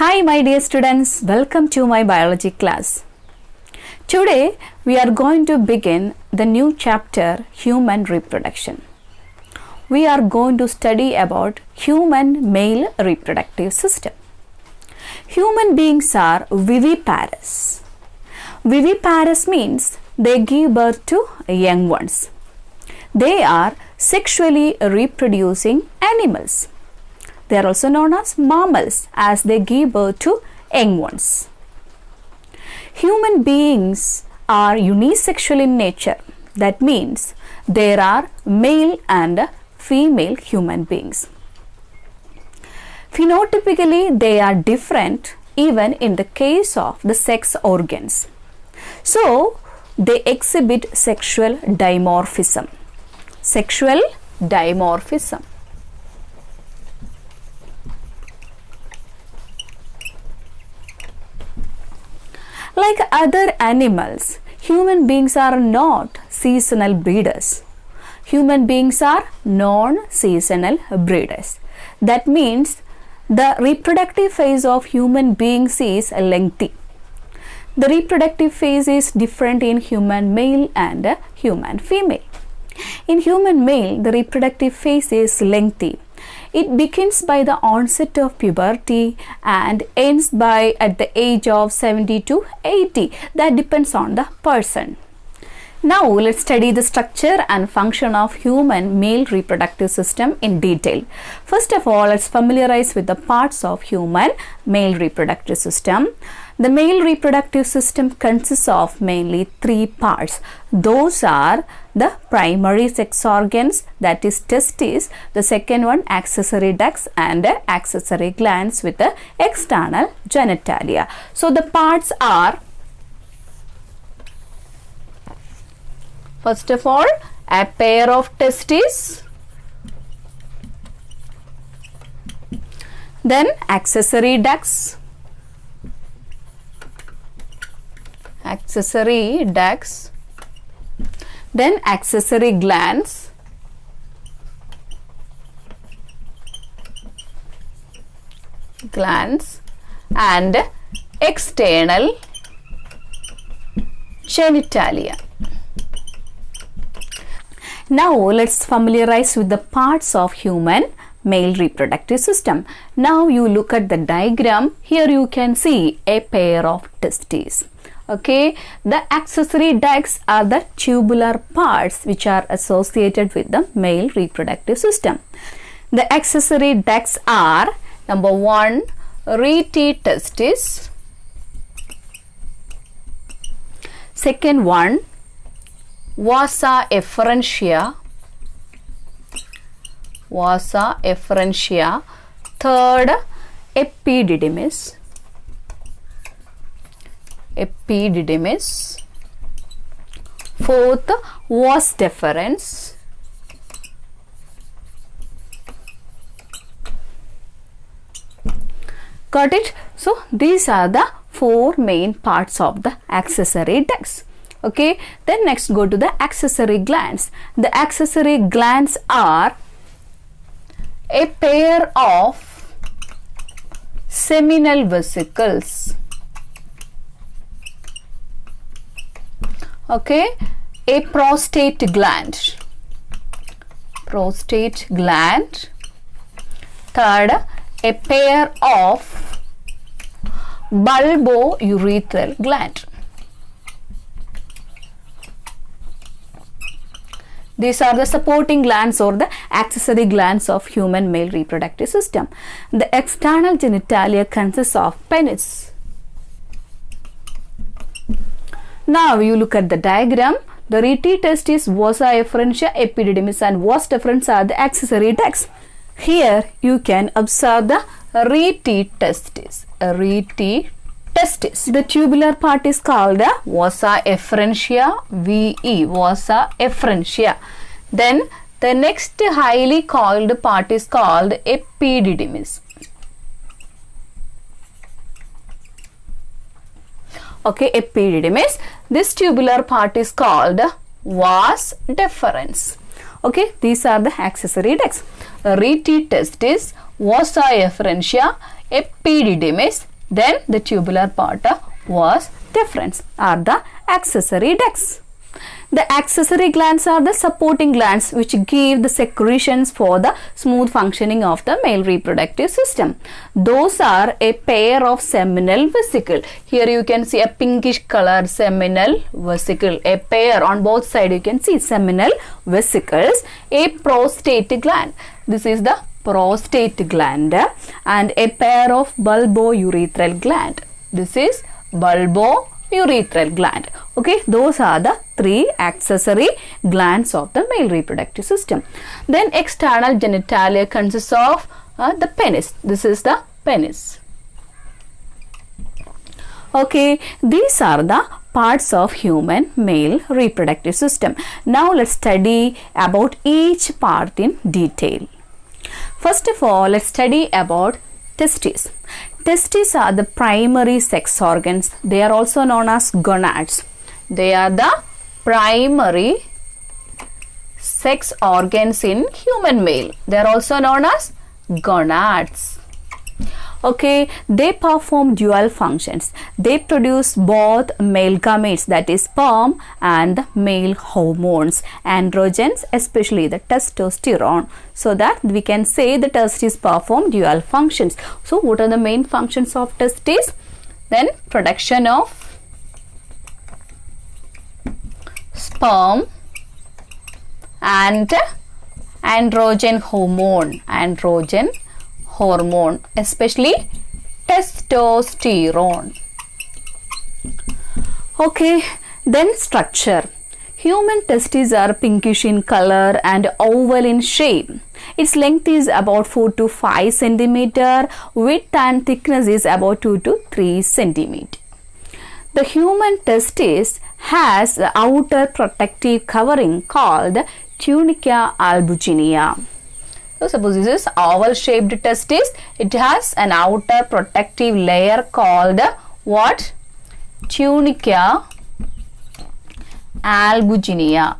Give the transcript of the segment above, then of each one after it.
Hi my dear students, welcome to my biology class. Today we are going to begin the new chapter human reproduction. We are going to study about human male reproductive system. Human beings are viviparous. Viviparous means they give birth to young ones. They are sexually reproducing animals. They are also known as mammals as they give birth to young ones. Human beings are unisexual in nature. That means there are male and female human beings. Phenotypically, they are different even in the case of the sex organs. So, they exhibit sexual dimorphism. Sexual dimorphism. Like other animals, human beings are not seasonal breeders. Human beings are non-seasonal breeders. That means the reproductive phase of human beings is lengthy. The reproductive phase is different in human male and human female. In human male, the reproductive phase is lengthy. It begins by the onset of puberty and ends by at the age of 70 to 80. That depends on the person. Now let's study the structure and function of human male reproductive system in detail. First of all, let's familiarize with the parts of human male reproductive system. The male reproductive system consists of mainly three parts. Those are the primary sex organs, that is testes, the second one accessory ducts and accessory glands with the external genitalia. So the parts are, first of all, a pair of testes, then accessory ducts, then accessory glands, and external genitalia. Now let's familiarize with the parts of human male reproductive system. Now you look at the diagram. Here you can see a pair of testes. Okay, the accessory ducts are the tubular parts which are associated with the male reproductive system. The accessory ducts are, number one, rete testis, second one, vasa efferentia, third, epididymis, fourth, vas deferens, got it? So these are the four main parts of the accessory ducts. Okay, then next go to the accessory glands. The accessory glands are a pair of seminal vesicles. Okay, a prostate gland, third, a pair of bulbourethral gland. These are the supporting glands or the accessory glands of human male reproductive system. The external genitalia consists of penis. Now you look at the diagram. The rete testis, vasa efferentia, epididymis and vas deferens are the accessory ducts. Here you can observe the rete testis. The tubular part is called vasa efferentia, vasa efferentia. Then the next highly coiled part is called epididymis. Okay, epididymis. This tubular part is called vas deferens. Okay, these are the accessory ducts. Rete testis, vasa efferentia, epididymis, Then the tubular part was different, are the accessory ducts. The accessory glands are the supporting glands which give the secretions for the smooth functioning of the male reproductive system. Those are a pair of seminal vesicle. Here you can see a pinkish colored seminal vesicle. A pair on both sides you can see seminal vesicles. A prostate gland. This is the prostate gland and a pair of bulbourethral gland. This is bulbourethral gland. Okay, those are the three accessory glands of the male reproductive system. Then external genitalia consists of the penis. This is the penis. Okay, these are the parts of human male reproductive system. Now let's study about each part in detail. First of all, let's study about testes. Testes are the primary sex organs. They are also known as gonads. They are the primary sex organs in human male. They are also known as gonads. Okay, they perform dual functions. They produce both male gametes, that is sperm, and male hormones, androgens, especially the testosterone. So that we can say the testes perform dual functions. So what are the main functions of testes? Then production of sperm and androgen hormone, especially testosterone. Okay, then structure. Human testes are pinkish in color and oval in shape. Its length is about 4 to 5 centimeter. Width and thickness is about 2 to 3 centimeter. The human testis has the outer protective covering called tunica albuginea. So suppose this is oval shaped testis. It has an outer protective layer called what? Tunica albuginea.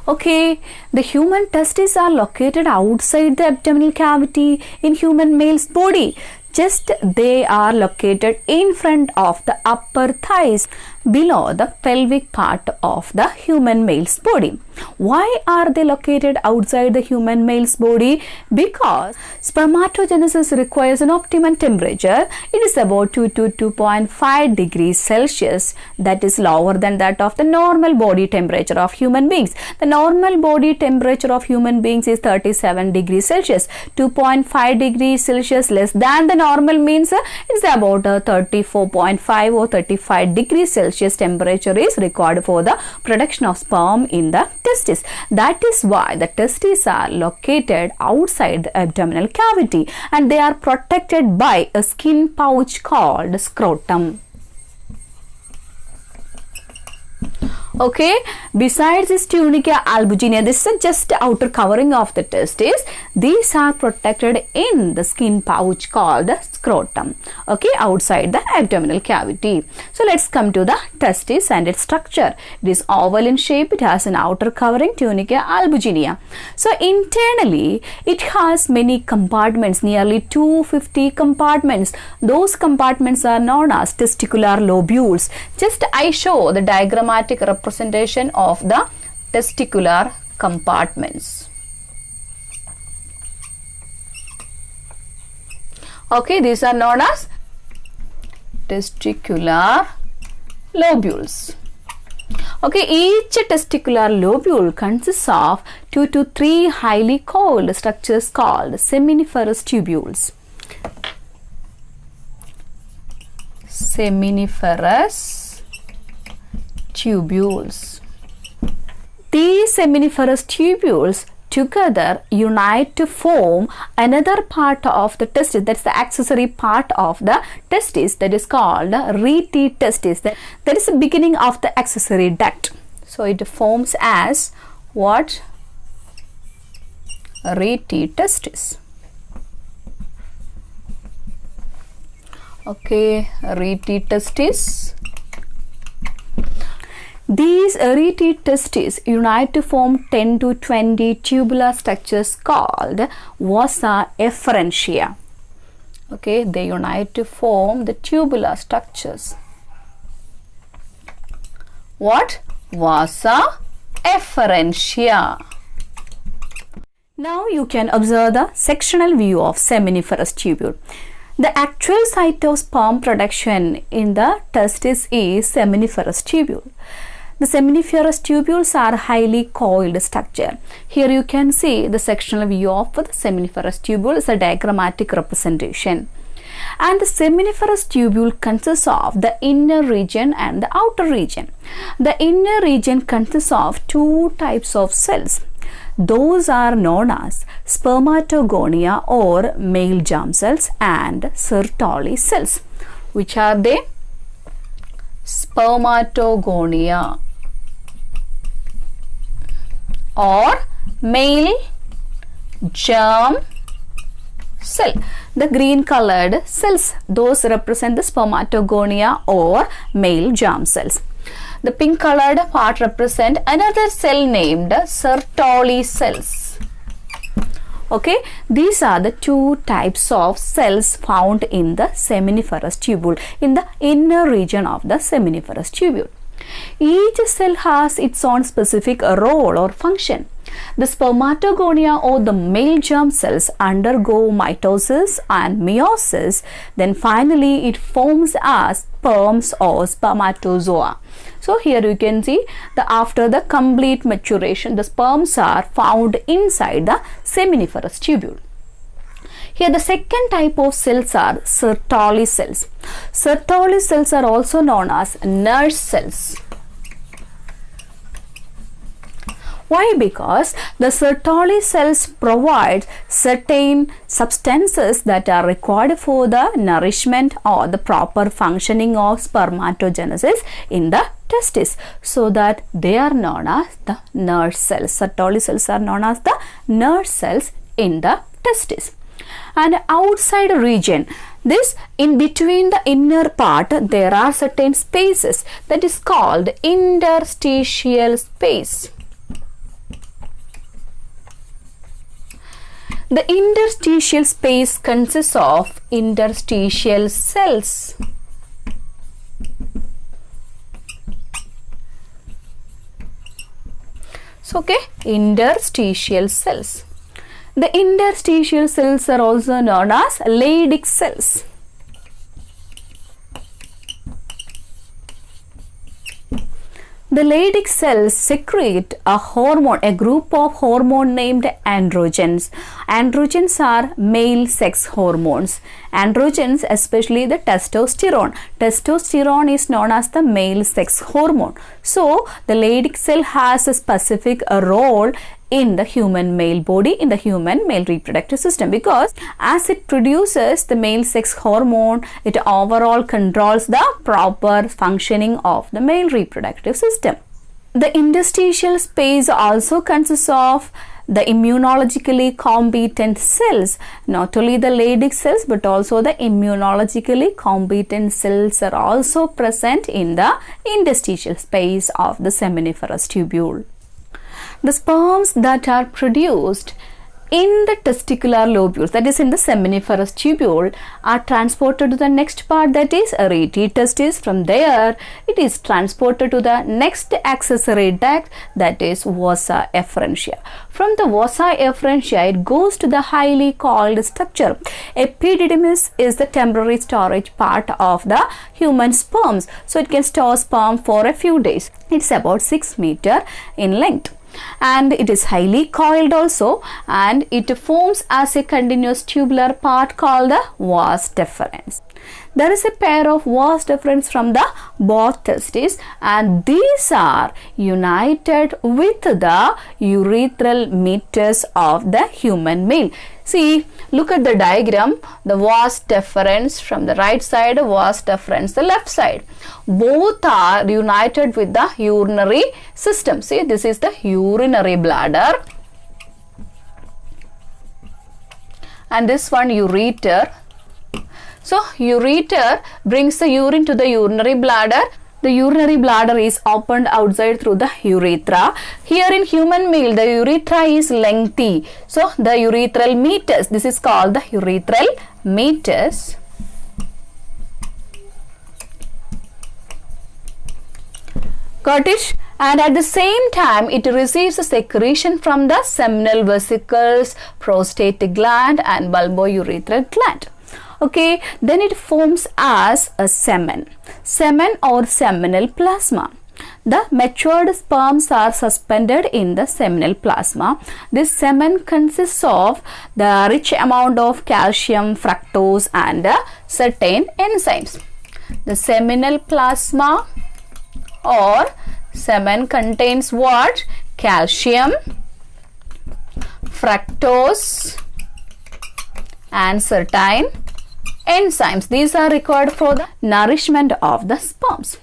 Okay, the human testes are located outside the abdominal cavity in human male's body. Just they are located in front of the upper thighs below the pelvic part of the human male's body. Why are they located outside the human male's body? Because spermatogenesis requires an optimum temperature. It is about 2 to 2.5 degrees Celsius, that is lower than that of the normal body temperature of human beings. The normal body temperature of human beings is 37 degrees Celsius. 2.5 degrees Celsius less than the normal means it's about 34.5 or 35 degrees Celsius temperature is required for the production of sperm in the testis. That is why the testes are located outside the abdominal cavity and they are protected by a skin pouch called scrotum. Okay, besides this tunica albuginea, this is just outer covering of the testes. These are protected in the skin pouch called the scrotum. Okay, outside the abdominal cavity. So let's come to the testis and its structure. It is oval in shape. It has an outer covering, tunica albuginea. So internally, it has many compartments, nearly 250 compartments. Those compartments are known as testicular lobules. Just I show the diagrammatic representation of the testicular compartments. Okay, these are known as testicular lobules. Okay, each testicular lobule consists of 2 to 3 highly coiled structures called seminiferous tubules. Seminiferous tubules. These seminiferous tubules together unite to form another part of the testis, that's the accessory part of the testis, that is called rete testis. That is the beginning of the accessory duct. So it forms as what? Rete testis. Okay, rete testis. These rete testes unite to form 10 to 20 tubular structures called vasa efferentia. Okay, they unite to form the tubular structures. What? Vasa efferentia. Now you can observe the sectional view of seminiferous tubule. The actual site of sperm production in the testis is seminiferous tubule. The seminiferous tubules are highly coiled structure. Here you can see the sectional view of the seminiferous tubule is a diagrammatic representation. And the seminiferous tubule consists of the inner region and the outer region. The inner region consists of two types of cells. Those are known as spermatogonia or male germ cells and Sertoli cells. Which are they? Spermatogonia or male germ cell. The green colored cells, those represent the spermatogonia or male germ cells. The pink colored part represent another cell named Sertoli cells. Okay, these are the two types of cells found in the seminiferous tubule, in the inner region of the seminiferous tubule. Each cell has its own specific role or function. The spermatogonia or the male germ cells undergo mitosis and meiosis. Then finally it forms as sperms or spermatozoa. So here you can see that after the complete maturation, the sperms are found inside the seminiferous tubule. Here the second type of cells are Sertoli cells. Sertoli cells are also known as nurse cells. Why? Because the Sertoli cells provide certain substances that are required for the nourishment or the proper functioning of spermatogenesis in the testis, so that they are known as the nurse cells. Sertoli cells are known as the nurse cells in the testis. And outside region, this in between the inner part, there are certain spaces that is called interstitial space. The interstitial space consists of interstitial cells. So, okay, interstitial cells. The interstitial cells are also known as Leydig cells. The Leydig cells secrete a hormone, a group of hormone named androgens. Androgens are male sex hormones. Androgens, especially the testosterone. Testosterone is known as the male sex hormone. So, the Leydig cell has a specific role in the human male body, in the human male reproductive system, because as it produces the male sex hormone, it overall controls the proper functioning of the male reproductive system. The interstitial space also consists of the immunologically competent cells. Not only the Leydig cells but also the immunologically competent cells are also present in the interstitial space of the seminiferous tubule. The sperms that are produced in the testicular lobules, that is in the seminiferous tubule, are transported to the next part, that is rete testis. From there it is transported to the next accessory duct, that is vasa efferentia. From the vasa efferentia it goes to the highly coiled structure. Epididymis is the temporary storage part of the human sperms, so it can store sperm for a few days. It's about 6 meters in length. And it is highly coiled also, and it forms as a continuous tubular part called the vas deferens. There is a pair of vas deferens from the both testes, and these are united with the urethral meatus of the human male. See, look at the diagram. The vas deferens from the right side, vas deferens the left side. Both are united with the urinary system. See, this is the urinary bladder, and this one ureter. So, ureter brings the urine to the urinary bladder. The urinary bladder is opened outside through the urethra. Here in human male, the urethra is lengthy. So, the urethral meatus, this is called the urethral meatus. Got it? And at the same time, it receives a secretion from the seminal vesicles, prostate gland and bulbourethral gland. Okay, then it forms as a semen or seminal plasma. The matured sperms are suspended in the seminal plasma. This semen consists of the rich amount of calcium, fructose and certain enzymes. The seminal plasma or semen contains what? Calcium, fructose and certain enzymes. These are required for the nourishment of the sperms.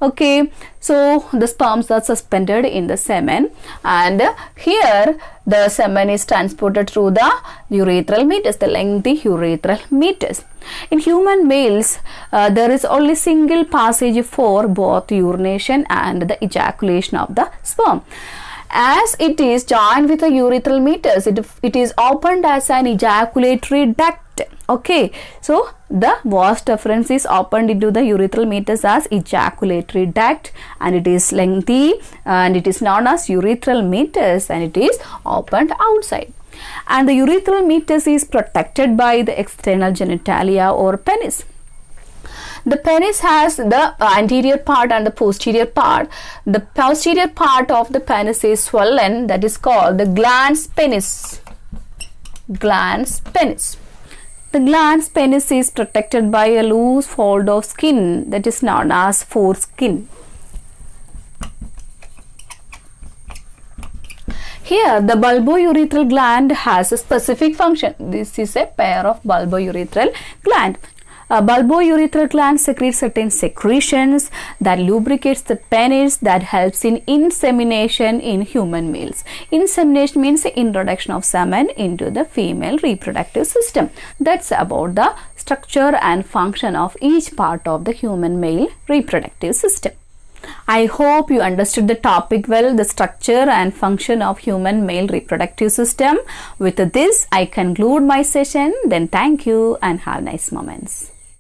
Okay, so the sperms are suspended in the semen, and here the semen is transported through the urethral meatus, the lengthy urethral meatus. In human males, there is only single passage for both urination and the ejaculation of the sperm. As it is joined with the urethral meatus, it is opened as an ejaculatory duct. Okay, so the vas deferens is opened into the urethral meatus as ejaculatory duct, and it is lengthy and it is known as urethral meatus, and it is opened outside. And the urethral meatus is protected by the external genitalia or penis. The penis has the anterior part and the posterior part. The posterior part of the penis is swollen, that is called the glans penis. Glans penis. The glans penis is protected by a loose fold of skin that is known as foreskin. Here, the bulbourethral gland has a specific function. This is a pair of bulbourethral gland. Bulbourethral gland secretes certain secretions that lubricates the penis, that helps in insemination in human males. Insemination means the introduction of semen into the female reproductive system. That's about the structure and function of each part of the human male reproductive system. I hope you understood the topic well, the structure and function of human male reproductive system. With this, I conclude my session. Then thank you and have nice moments.